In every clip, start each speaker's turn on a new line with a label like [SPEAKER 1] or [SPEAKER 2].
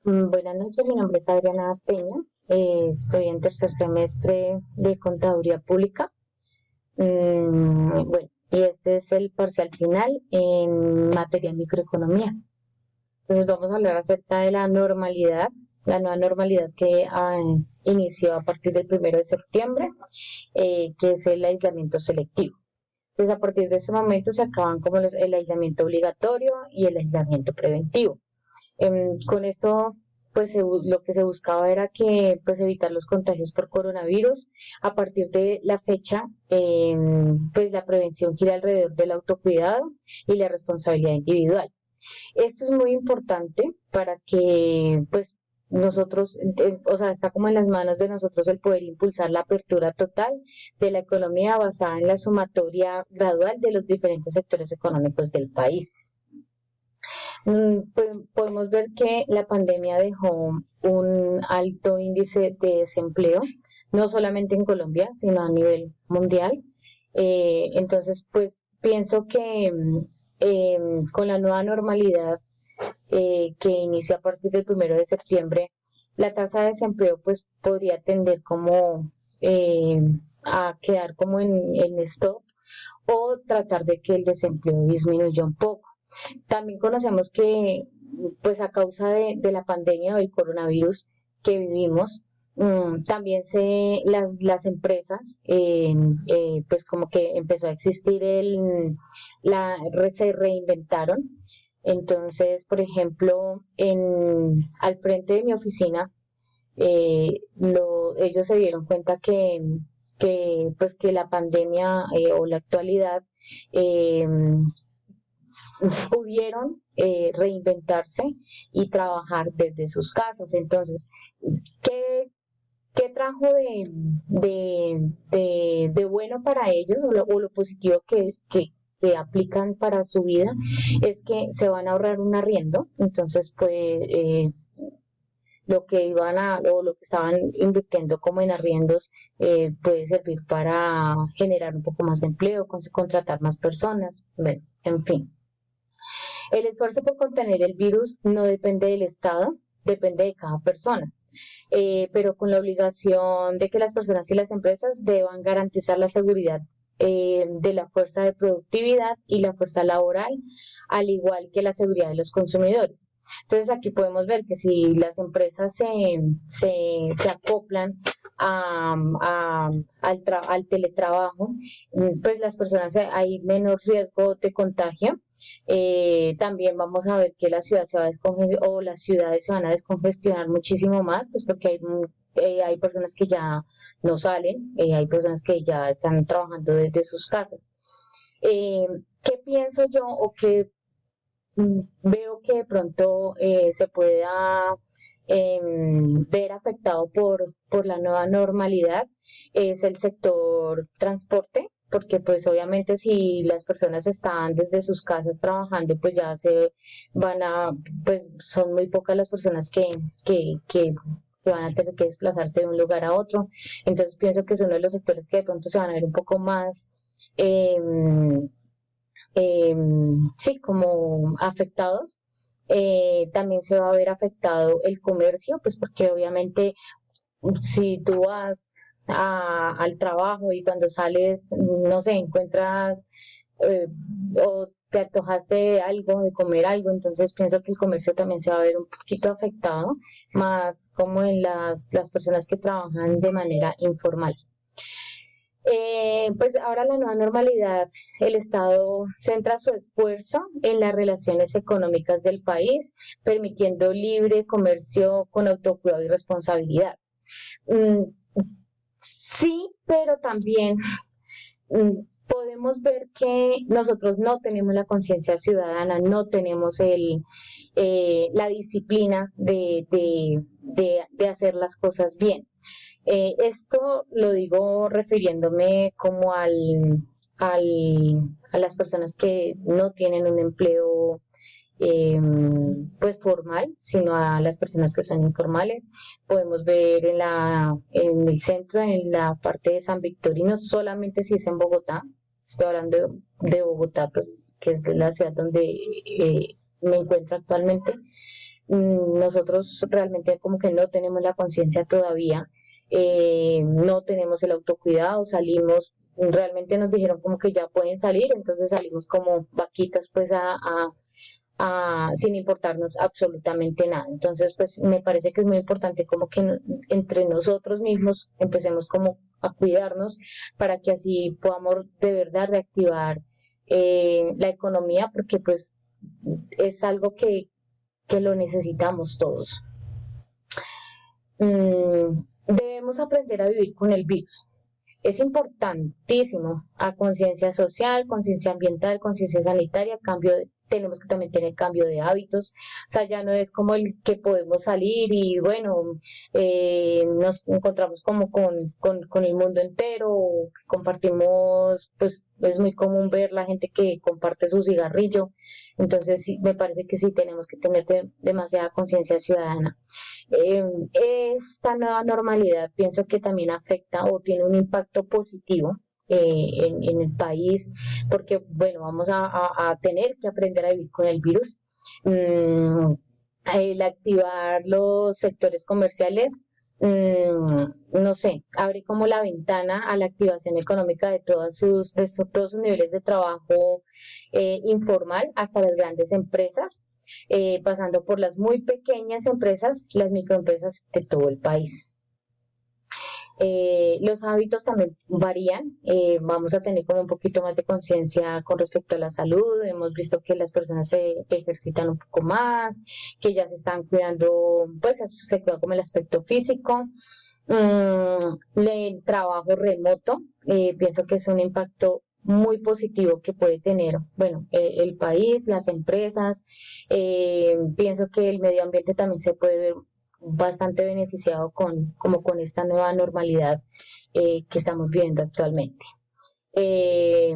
[SPEAKER 1] Buenas noches, mi nombre es Adriana Peña, estoy en tercer semestre de Contaduría Pública. Bueno, y este es el parcial final en materia de microeconomía. Entonces vamos a hablar acerca de la normalidad, la nueva normalidad que inició a partir del 1 de septiembre, que es el aislamiento selectivo. Entonces a partir de ese momento se acaban como el aislamiento obligatorio y el aislamiento preventivo. Con esto, pues lo que se buscaba era que, pues, evitar los contagios por coronavirus. A partir de la fecha, pues la prevención gira alrededor del autocuidado y la responsabilidad individual. Esto es muy importante para que, pues, nosotros, o sea, está como en las manos de nosotros el poder impulsar la apertura total de la economía basada en la sumatoria gradual de los diferentes sectores económicos del país. Pues podemos ver que la pandemia dejó un alto índice de desempleo, no solamente en Colombia, sino a nivel mundial. Entonces, pues pienso que con la nueva normalidad que inicia a partir del 1 de septiembre, la tasa de desempleo pues podría tender como eh, a quedar como en stop o tratar de que el desempleo disminuya un poco. También conocemos que, pues a causa de la pandemia del coronavirus que vivimos, también las empresas, pues como que empezó a existir se reinventaron. Entonces, por ejemplo, al frente de mi oficina, ellos se dieron cuenta pues que la pandemia o la actualidad eh, pudieron reinventarse y trabajar desde sus casas. Entonces, ¿qué trajo de bueno para ellos o lo positivo que aplican para su vida? Es que se van a ahorrar un arriendo, entonces pues lo que iban o lo que estaban invirtiendo como en arriendos puede servir para generar un poco más de empleo, contratar más personas, bueno, en fin. El esfuerzo por contener el virus no depende del Estado, depende de cada persona, pero con la obligación de que las personas y las empresas deban garantizar la seguridad de la fuerza de productividad y la fuerza laboral, al igual que la seguridad de los consumidores. Entonces aquí podemos ver que si las empresas se acoplan al teletrabajo, pues las personas hay menos riesgo de contagio. También vamos a ver que la ciudad se va a o las ciudades se van a descongestionar muchísimo más, pues porque hay personas que ya no salen, hay personas que ya están trabajando desde sus casas. Eh, ¿Qué pienso yo o qué veo que de pronto se pueda ver afectado por la nueva normalidad? Es el sector transporte, porque pues obviamente si las personas están desde sus casas trabajando, pues ya se van a, pues son muy pocas las personas que van a tener que desplazarse de un lugar a otro. Entonces pienso que es uno de los sectores que de pronto se van a ver un poco más eh, eh, sí, como afectados. También se va a ver afectado el comercio, pues porque obviamente si tú vas al trabajo y cuando sales, no sé, encuentras eh, o te antojaste de algo, de comer algo, entonces pienso que el comercio también se va a ver un poquito afectado, más como en las personas que trabajan de manera informal. Pues ahora la nueva normalidad, el Estado centra su esfuerzo en las relaciones económicas del país, permitiendo libre comercio con autocuidado y responsabilidad. Mm, sí, pero también podemos ver que nosotros no tenemos la conciencia ciudadana, no tenemos la disciplina de hacer las cosas bien. Esto lo digo refiriéndome como a las personas que no tienen un empleo eh, pues formal, sino a las personas que son informales. Podemos ver en el centro, en la parte de San Victorino, solamente si es en Bogotá, estoy hablando de Bogotá, pues que es la ciudad donde me encuentro actualmente. nosotros realmente como que no tenemos la conciencia todavía, no tenemos el autocuidado, salimos, realmente nos dijeron como que ya pueden salir, entonces salimos como vaquitas pues sin importarnos absolutamente nada. Entonces, pues me parece que es muy importante como que entre nosotros mismos empecemos como a cuidarnos para que así podamos de verdad reactivar la economía, porque pues es algo que lo necesitamos todos. Debemos aprender a vivir con el virus. Es importantísimo a conciencia social, conciencia ambiental, conciencia sanitaria, tenemos que también tener cambio de hábitos, o sea, ya no es como el que podemos salir y bueno, nos encontramos como con el mundo entero, compartimos, pues es muy común ver la gente que comparte su cigarrillo, entonces sí, me parece que sí tenemos que tener demasiada conciencia ciudadana. Eh, Esta nueva normalidad pienso que también afecta o tiene un impacto positivo en el país, porque bueno, vamos a tener que aprender a vivir con el virus. Mm, el activar los sectores comerciales, no sé, abre como la ventana a la activación económica de todos sus niveles de trabajo informal hasta las grandes empresas, pasando por las muy pequeñas empresas, las microempresas de todo el país. Los hábitos también varían, vamos a tener como un poquito más de conciencia con respecto a la salud, hemos visto que las personas se ejercitan un poco más, que ya se están cuidando, pues se cuida como el aspecto físico. El trabajo remoto, pienso que es un impacto muy positivo que puede tener, bueno, el país, las empresas, pienso que el medio ambiente también se puede ver bastante beneficiado como con esta nueva normalidad que estamos viviendo actualmente. Eh,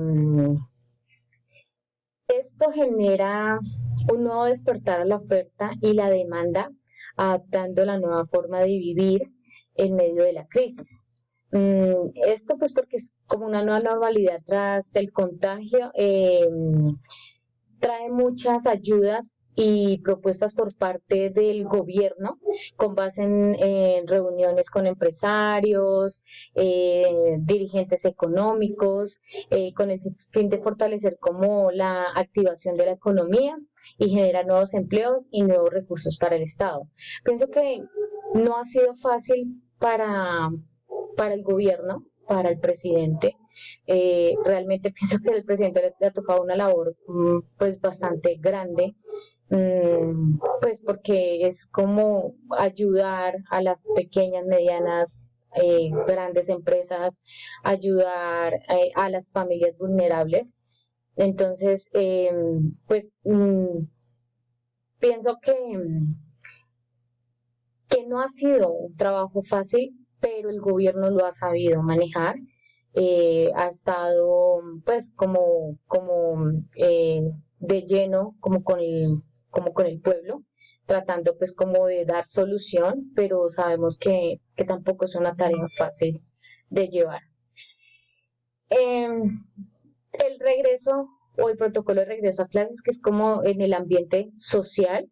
[SPEAKER 1] Esto genera un nuevo despertar a la oferta y la demanda, adaptando la nueva forma de vivir en medio de la crisis. Esto pues porque es como una nueva normalidad tras el contagio, trae muchas ayudas y propuestas por parte del gobierno con base en reuniones con empresarios, dirigentes económicos, con el fin de fortalecer como la activación de la economía y generar nuevos empleos y nuevos recursos para el Estado. Pienso que no ha sido fácil para el gobierno, para el presidente, realmente pienso que el presidente le ha tocado una labor pues bastante grande, pues porque es como ayudar a las pequeñas, medianas, grandes empresas, ayudar a las familias vulnerables. Entonces, pues pienso que no ha sido un trabajo fácil, pero el gobierno lo ha sabido manejar, ha estado pues de lleno como con el pueblo, tratando pues como de dar solución, pero sabemos que tampoco es una tarea fácil de llevar. Eh, el regreso o el protocolo de regreso a clases, que es como en el ambiente social,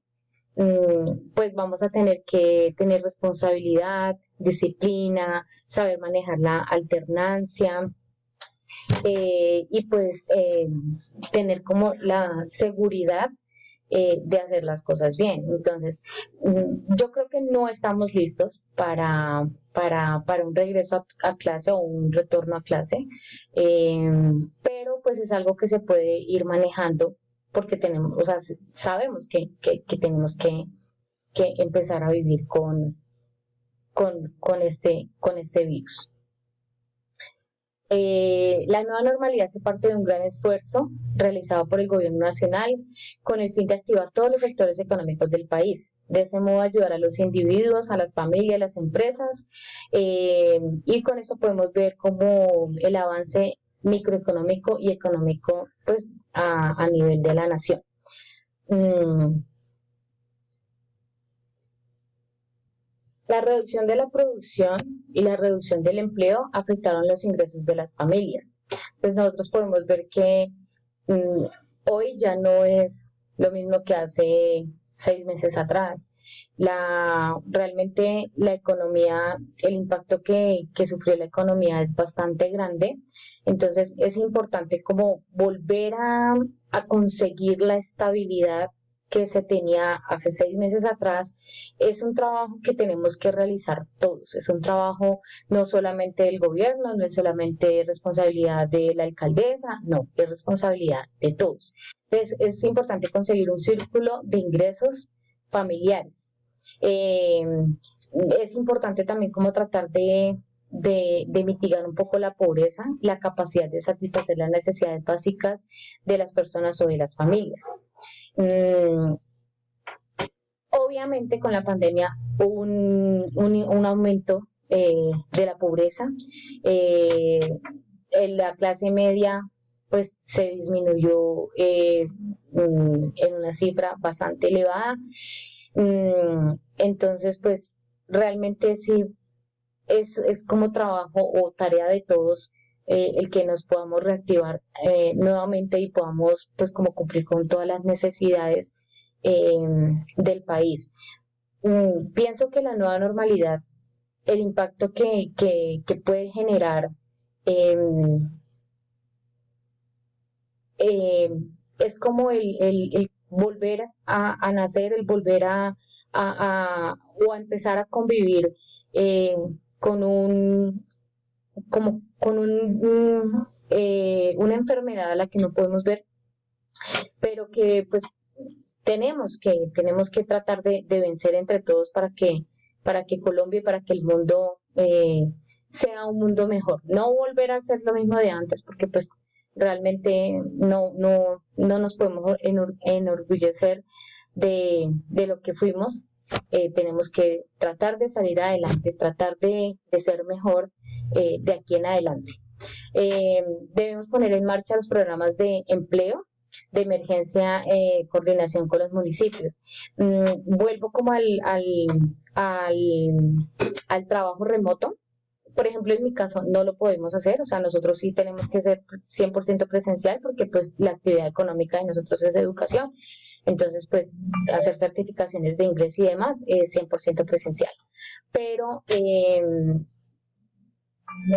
[SPEAKER 1] pues vamos a tener que tener responsabilidad, disciplina, saber manejar la alternancia, y pues tener como la seguridad de hacer las cosas bien. Entonces, yo creo que no estamos listos para un regreso a clase o un retorno a clase, pero pues es algo que se puede ir manejando porque tenemos, o sea, sabemos que tenemos que empezar a vivir con este virus. La nueva normalidad se parte de un gran esfuerzo realizado por el gobierno nacional con el fin de activar todos los sectores económicos del país. De ese modo ayudar a los individuos, a las familias, a las empresas, y con eso podemos ver como el avance microeconómico y económico pues a nivel de la nación. La reducción de la producción y la reducción del empleo afectaron los ingresos de las familias. Pues nosotros podemos ver que hoy ya no es lo mismo que hace 6 meses atrás. Realmente la economía, el impacto que sufrió la economía es bastante grande. Entonces es importante como volver a conseguir la estabilidad que se tenía hace 6 meses atrás. Es un trabajo que tenemos que realizar todos, es un trabajo no solamente del gobierno, no es solamente responsabilidad de la alcaldesa, no, es responsabilidad de todos. Entonces es importante conseguir un círculo de ingresos familiares. Eh, es importante también como tratar de mitigar un poco la pobreza, la capacidad de satisfacer las necesidades básicas de las personas o de las familias. Mm, Obviamente con la pandemia hubo un aumento de la pobreza, en la clase media pues se disminuyó en una cifra bastante elevada. Entonces pues realmente sí es como trabajo o tarea de todos el que nos podamos reactivar nuevamente y podamos pues como cumplir con todas las necesidades eh, del país. Pienso que la nueva normalidad, el impacto que puede generar eh, eh, es como el volver a nacer, el volver o a empezar a convivir eh, con una enfermedad a la que no podemos ver, pero que pues tenemos que tratar de vencer entre todos para que Colombia y para que el mundo sea un mundo mejor. No volver a ser lo mismo de antes, porque pues realmente no nos podemos enorgullecer de lo que fuimos. Tenemos que tratar de salir adelante, tratar de ser mejor de aquí en adelante. Eh, Debemos poner en marcha los programas de empleo de emergencia, coordinación con los municipios. Vuelvo como al, al trabajo remoto. Por ejemplo, en mi caso no lo podemos hacer, o sea, nosotros sí tenemos que ser 100% presencial porque pues la actividad económica de nosotros es educación. Entonces, pues hacer certificaciones de inglés y demás es 100% presencial. Pero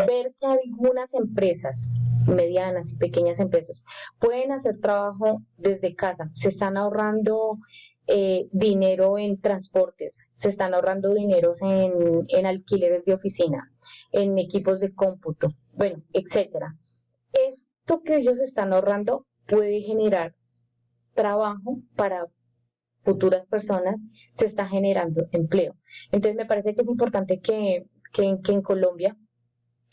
[SPEAKER 1] ver que algunas empresas, medianas y pequeñas empresas, pueden hacer trabajo desde casa, se están ahorrando dinero en transportes, se están ahorrando dineros en alquileres de oficina, en equipos de cómputo, bueno, etcétera. Esto que ellos están ahorrando puede generar trabajo para futuras personas, se está generando empleo. Entonces me parece que es importante que en Colombia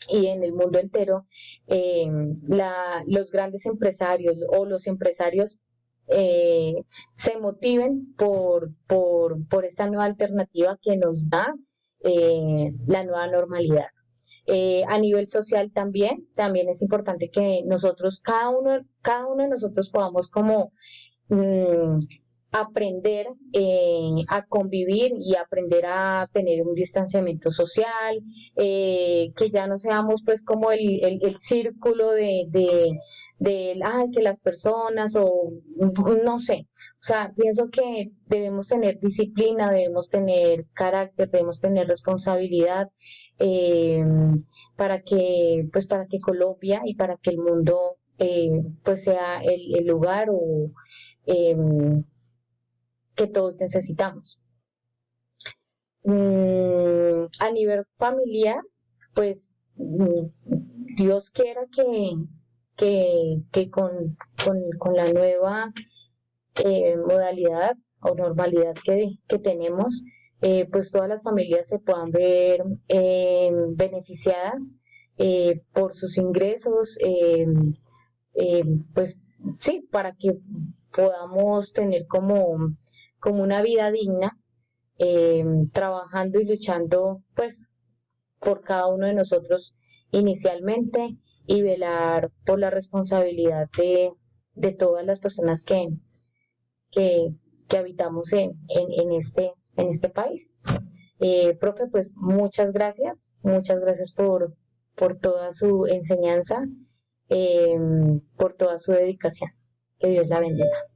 [SPEAKER 1] y en el mundo entero, eh, los grandes empresarios o los empresarios eh, se motiven por esta nueva alternativa que nos da la nueva normalidad. A nivel social también es importante que nosotros, cada uno de nosotros podamos como mmm, aprender a convivir y aprender a tener un distanciamiento social, que ya no seamos pues como el círculo que las personas o no sé, o sea, pienso que debemos tener disciplina, debemos tener carácter, debemos tener responsabilidad eh, para que Colombia y para que el mundo pues sea el lugar o eh, que todos necesitamos. A nivel familiar, pues Dios quiera que con la nueva modalidad o normalidad que tenemos, pues todas las familias se puedan ver beneficiadas por sus ingresos, eh, pues sí, para que podamos tener como una vida digna, trabajando y luchando pues por cada uno de nosotros inicialmente y velar por la responsabilidad de todas las personas que, que habitamos en este país. Profe, pues muchas gracias por toda su enseñanza, por toda su dedicación. Que Dios la bendiga.